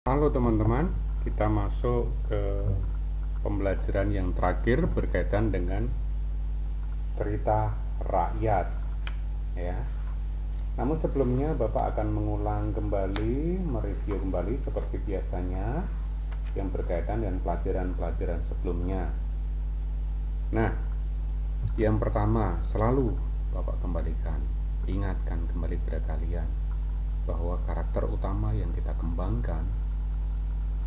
Halo teman-teman, kita masuk ke pembelajaran yang terakhir berkaitan dengan cerita rakyat, ya. Namun sebelumnya Bapak akan mengulang kembali, mereview kembali seperti biasanya yang berkaitan dengan pelajaran-pelajaran sebelumnya. Nah, yang pertama selalu Bapak kembalikan, ingatkan kembali pada kalian bahwa karakter utama yang kita kembangkan,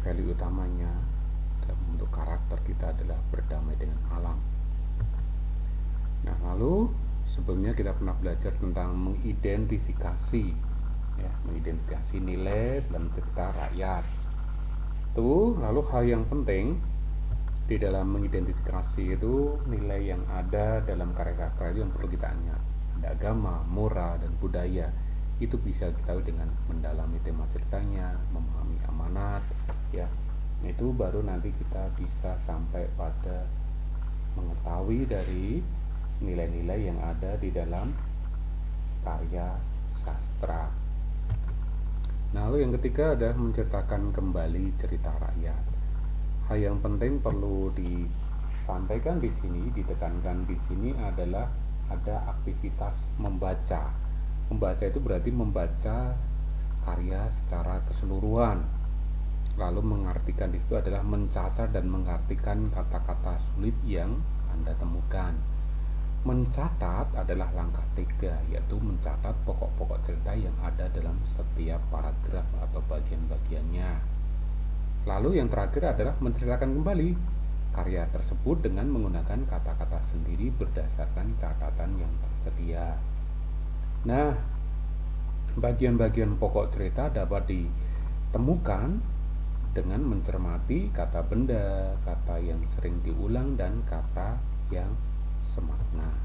value utamanya dalam bentuk karakter kita adalah berdamai dengan alam. Nah, lalu sebelumnya kita pernah belajar tentang mengidentifikasi, ya, mengidentifikasi nilai dalam cerita rakyat. Tuh, lalu hal yang penting di dalam mengidentifikasi itu nilai yang ada dalam karya sastra itu yang perlu kita ingat. Ada agama, moral, dan budaya. Itu bisa kita tahu dengan mendalami tema ceritanya, memahami amanat, ya. Itu baru nanti kita bisa sampai pada mengetahui dari nilai-nilai yang ada di dalam karya sastra. Nah, lalu yang ketiga adalah menceritakan kembali cerita rakyat. Hal yang penting perlu disampaikan di sini, ditekankan di sini adalah ada aktivitas membaca. Membaca itu berarti membaca karya secara keseluruhan. Lalu mengartikan di situ adalah mencatat dan mengartikan kata-kata sulit yang Anda temukan. Mencatat adalah langkah 3, yaitu mencatat pokok-pokok cerita yang ada dalam setiap paragraf atau bagian-bagiannya. Lalu yang terakhir adalah menceritakan kembali karya tersebut dengan menggunakan kata-kata sendiri berdasarkan catatan yang tersedia. Nah, bagian-bagian pokok cerita dapat ditemukan dengan mencermati kata benda, kata yang sering diulang, dan kata yang semakna.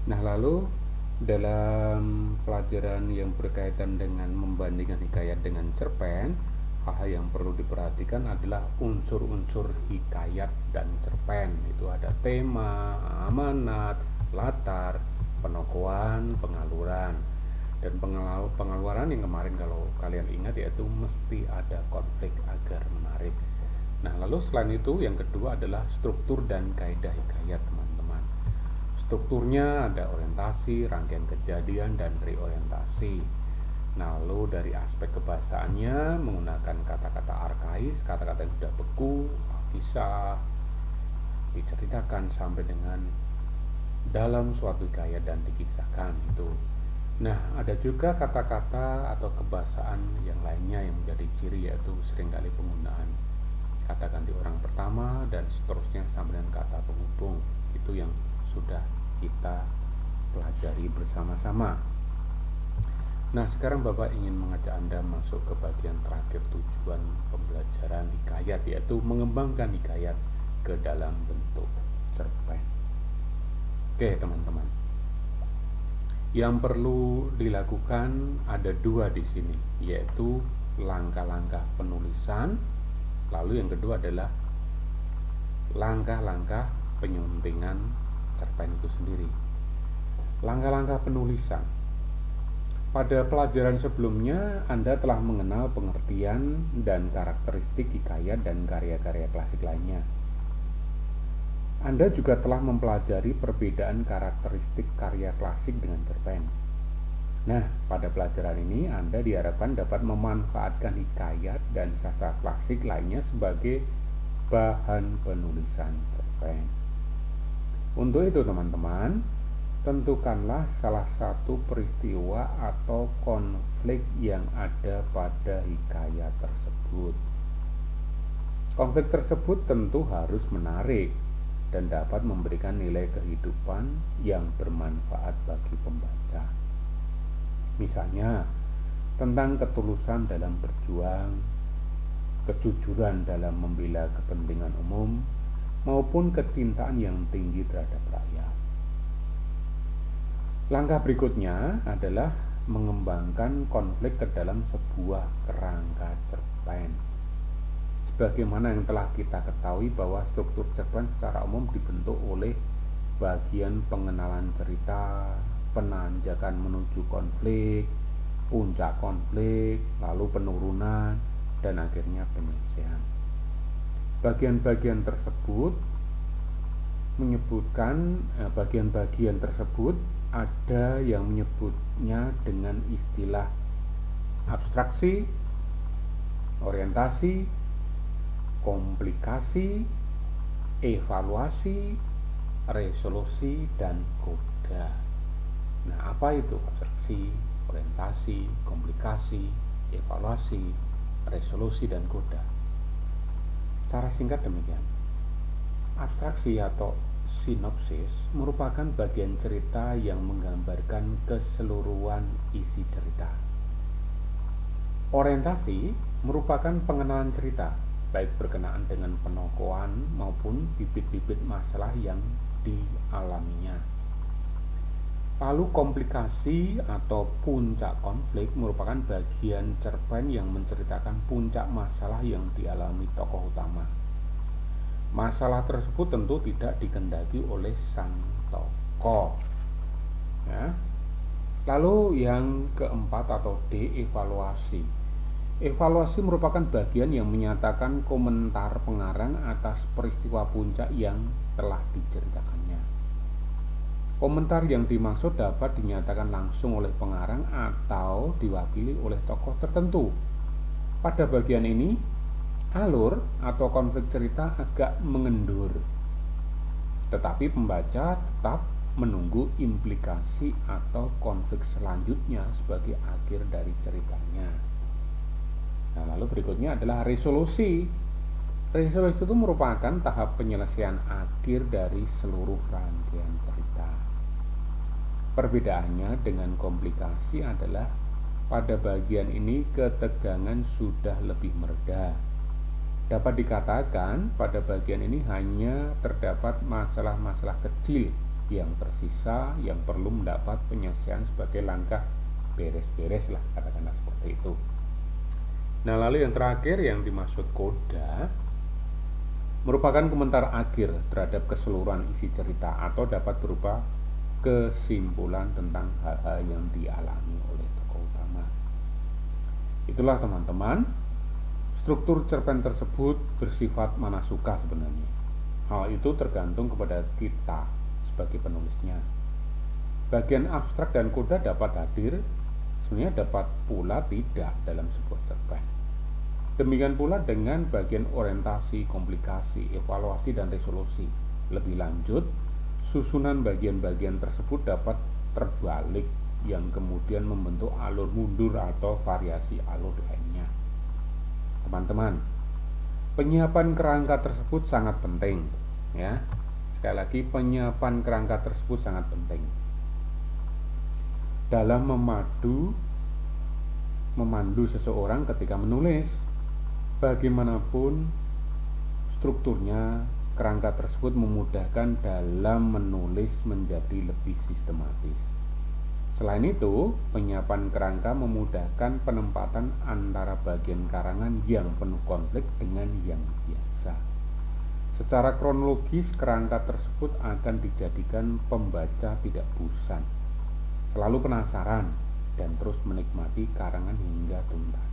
Nah, lalu dalam pelajaran yang berkaitan dengan membandingkan hikayat dengan cerpen, hal yang perlu diperhatikan adalah unsur-unsur hikayat dan cerpen. Itu ada tema, amanat, latar, penokohan, pengaluran. Dan pengeluaran yang kemarin kalau kalian ingat yaitu mesti ada konflik agar menarik. Nah, lalu selain itu yang kedua adalah struktur dan kaidah hikayat, teman-teman. Strukturnya ada orientasi, rangkaian kejadian, dan reorientasi. Nah, lalu dari aspek kebahasaannya menggunakan kata-kata arkais, kata-kata yang sudah beku, bisa diceritakan sampai dengan dalam suatu hikayat dan dikisahkan itu. Nah, ada juga kata-kata atau kebahasaan yang lainnya yang menjadi ciri, yaitu seringkali penggunaan kata ganti orang pertama dan seterusnya sampai dengan kata penghubung. Itu yang sudah kita pelajari bersama-sama. Nah, sekarang Bapak ingin mengajak Anda masuk ke bagian terakhir tujuan pembelajaran hikayat, yaitu mengembangkan hikayat ke dalam bentuk cerpen. Oke, teman-teman. Yang perlu dilakukan ada 2 di sini, yaitu langkah-langkah penulisan, lalu yang kedua adalah langkah-langkah penyuntingan cerpen itu sendiri. Langkah-langkah penulisan. Pada pelajaran sebelumnya Anda telah mengenal pengertian dan karakteristik hikayat dan karya-karya klasik lainnya. Anda juga telah mempelajari perbedaan karakteristik karya klasik dengan cerpen. Nah, pada pelajaran ini Anda diharapkan dapat memanfaatkan hikayat dan sastra klasik lainnya sebagai bahan penulisan cerpen. Untuk itu, teman-teman, tentukanlah salah satu peristiwa atau konflik yang ada pada hikayat tersebut. Konflik tersebut tentu harus menarik dan dapat memberikan nilai kehidupan yang bermanfaat bagi pembaca. Misalnya, tentang ketulusan dalam berjuang, kejujuran dalam membela kepentingan umum, maupun kecintaan yang tinggi terhadap rakyat. Langkah berikutnya adalah mengembangkan konflik ke dalam sebuah kerangka cerpen. Sebagaimana yang telah kita ketahui bahwa struktur cerpen secara umum dibentuk oleh bagian pengenalan cerita, penanjakan menuju konflik, puncak konflik, lalu penurunan, dan akhirnya penyelesaian. Bagian-bagian tersebut menyebutkan bagian-bagian tersebut ada yang menyebutnya dengan istilah abstraksi, orientasi, komplikasi, evaluasi, resolusi, dan koda. Nah, apa itu abstraksi, orientasi, komplikasi, evaluasi, resolusi, dan koda? Secara singkat demikian. Abstraksi atau sinopsis merupakan bagian cerita yang menggambarkan keseluruhan isi cerita. Orientasi merupakan pengenalan cerita, baik berkenaan dengan penokohan maupun bibit-bibit masalah yang dialaminya. Lalu komplikasi atau puncak konflik merupakan bagian cerpen yang menceritakan puncak masalah yang dialami tokoh utama. Masalah tersebut tentu tidak dikehendaki oleh sang tokoh. Ya. Lalu yang keempat atau D, evaluasi. Evaluasi merupakan bagian yang menyatakan komentar pengarang atas peristiwa puncak yang telah diceritakannya. Komentar yang dimaksud dapat dinyatakan langsung oleh pengarang atau diwakili oleh tokoh tertentu. Pada bagian ini, alur atau konflik cerita agak mengendur, tetapi pembaca tetap menunggu implikasi atau konflik selanjutnya sebagai akhir dari ceritanya. Nah, lalu berikutnya adalah resolusi. Resolusi itu merupakan tahap penyelesaian akhir dari seluruh rangkaian cerita. Perbedaannya dengan komplikasi adalah pada bagian ini ketegangan sudah lebih mereda. Dapat dikatakan pada bagian ini hanya terdapat masalah-masalah kecil yang tersisa yang perlu mendapat penyelesaian sebagai langkah beres-beres lah, katakanlah seperti itu. Nah, lalu yang terakhir yang dimaksud koda merupakan komentar akhir terhadap keseluruhan isi cerita atau dapat berupa kesimpulan tentang hal-hal yang dialami oleh tokoh utama. Itulah teman-teman, struktur cerpen tersebut bersifat mana suka sebenarnya. Hal itu tergantung kepada kita sebagai penulisnya. Bagian abstrak dan koda dapat hadir, sebenarnya dapat pula tidak dalam sebuah cerpen. Demikian pula dengan bagian orientasi, komplikasi, evaluasi, dan resolusi. Lebih lanjut, susunan bagian-bagian tersebut dapat terbalik yang kemudian membentuk alur mundur atau variasi alur lainnya. Teman-teman, penyiapan kerangka tersebut sangat penting, ya. Sekali lagi, penyiapan kerangka tersebut sangat penting dalam memandu seseorang ketika menulis. Bagaimanapun strukturnya, kerangka tersebut memudahkan dalam menulis menjadi lebih sistematis. Selain itu, penyiapan kerangka memudahkan penempatan antara bagian karangan yang penuh konflik dengan yang biasa. Secara kronologis, kerangka tersebut akan dijadikan pembaca tidak bosan, selalu penasaran, dan terus menikmati karangan hingga tuntas.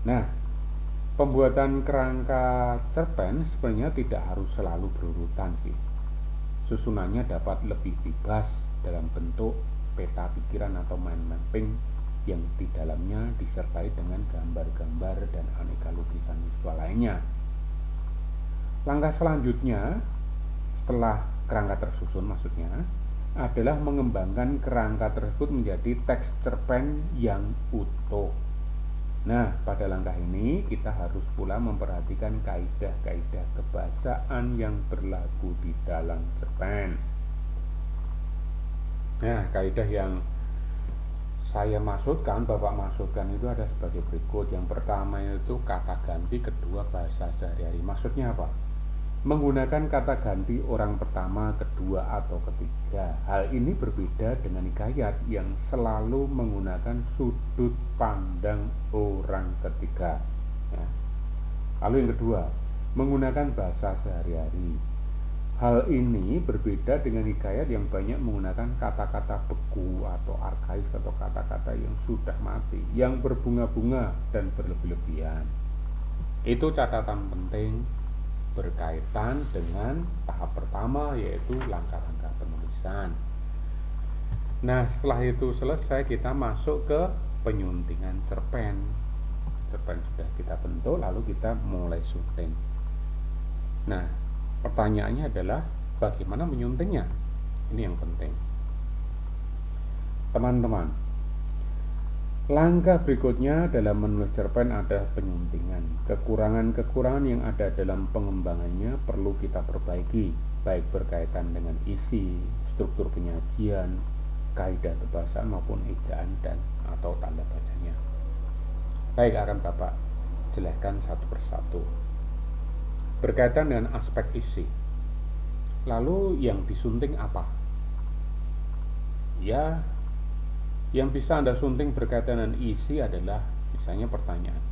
Nah, pembuatan kerangka cerpen sebenarnya tidak harus selalu berurutan sih. Susunannya dapat lebih bebas dalam bentuk peta pikiran atau mind mapping yang di dalamnya disertai dengan gambar-gambar dan aneka lukisan visual lainnya. Langkah selanjutnya setelah kerangka tersusun maksudnya adalah mengembangkan kerangka tersebut menjadi teks cerpen yang utuh. Nah, pada langkah ini kita harus pula memperhatikan kaidah-kaidah kebahasaan yang berlaku di dalam cerpen. Nah, kaidah yang saya maksudkan, Bapak maksudkan itu ada sebagai berikut. Yang pertama itu kata ganti, kedua bahasa sehari-hari. Maksudnya apa? Menggunakan kata ganti orang pertama, kedua, atau ketiga. Hal ini berbeda dengan hikayat yang selalu menggunakan sudut pandang orang ketiga. Ya. Lalu yang kedua, menggunakan bahasa sehari-hari. Hal ini berbeda dengan hikayat yang banyak menggunakan kata-kata beku atau arkais atau kata-kata yang sudah mati, yang berbunga-bunga dan berlebih-lebihan. Itu catatan penting berkaitan dengan tahap pertama, yaitu langkah-langkah penulisan. Nah, setelah itu selesai, kita masuk ke penyuntingan cerpen. Cerpen sudah kita bentuk, lalu kita mulai sunting. Nah, pertanyaannya adalah bagaimana menyuntingnya? Ini yang penting. Teman-teman, langkah berikutnya dalam menulis cerpen adalah penyuntingan. Kekurangan-kekurangan yang ada dalam pengembangannya perlu kita perbaiki, baik berkaitan dengan isi, struktur penyajian, kaidah kebahasaan maupun ejaan dan atau tanda bacanya. Baik, akan Bapak jelaskan satu persatu. Berkaitan dengan aspek isi. Lalu yang disunting apa? Ya, yang bisa Anda sunting berkaitan dengan isi adalah misalnya pertanyaan.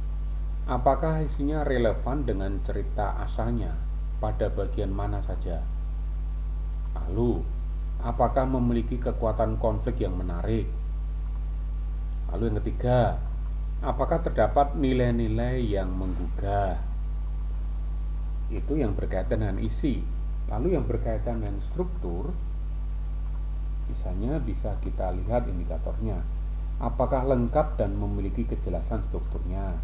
Apakah isinya relevan dengan cerita asalnya? Pada bagian mana saja? Lalu, apakah memiliki kekuatan konflik yang menarik? Lalu yang ketiga, apakah terdapat nilai-nilai yang menggugah? Itu yang berkaitan dengan isi. Lalu yang berkaitan dengan struktur, misalnya bisa kita lihat indikatornya. Apakah lengkap dan memiliki kejelasan strukturnya?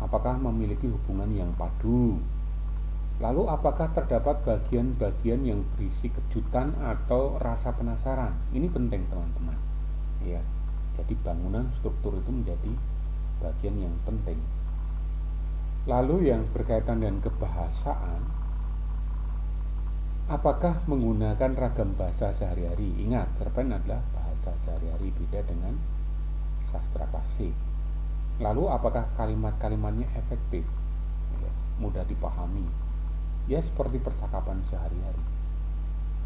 Apakah memiliki hubungan yang padu? Lalu apakah terdapat bagian-bagian yang berisi kejutan atau rasa penasaran? Ini penting teman-teman. Ya, jadi bangunan struktur itu menjadi bagian yang penting. Lalu yang berkaitan dengan kebahasaan, apakah menggunakan ragam bahasa sehari-hari? Ingat, cerpen adalah bahasa sehari-hari, beda dengan sastra klasik. Lalu apakah kalimat-kalimatnya efektif, ya, mudah dipahami? Ya, seperti percakapan sehari-hari.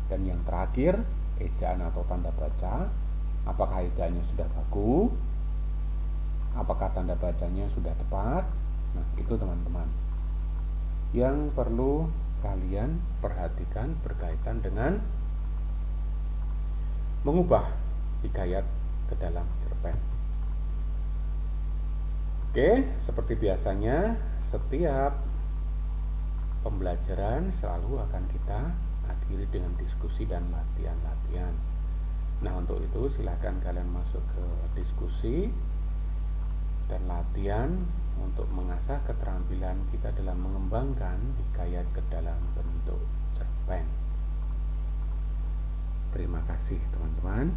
Dan yang terakhir, ejaan atau tanda baca. Apakah ejaannya sudah baku? Apakah tanda bacanya sudah tepat? Nah, itu teman-teman yang perlu kalian perhatikan berkaitan dengan mengubah hikayat ke dalam cerpen. Oke, seperti biasanya setiap pembelajaran selalu akan kita akhiri dengan diskusi dan latihan-latihan. Nah, untuk itu silahkan kalian masuk ke diskusi dan latihan untuk mengasah keterampilan kita dalam mengembangkan hikayat ke dalam bentuk cerpen. Terima kasih teman-teman.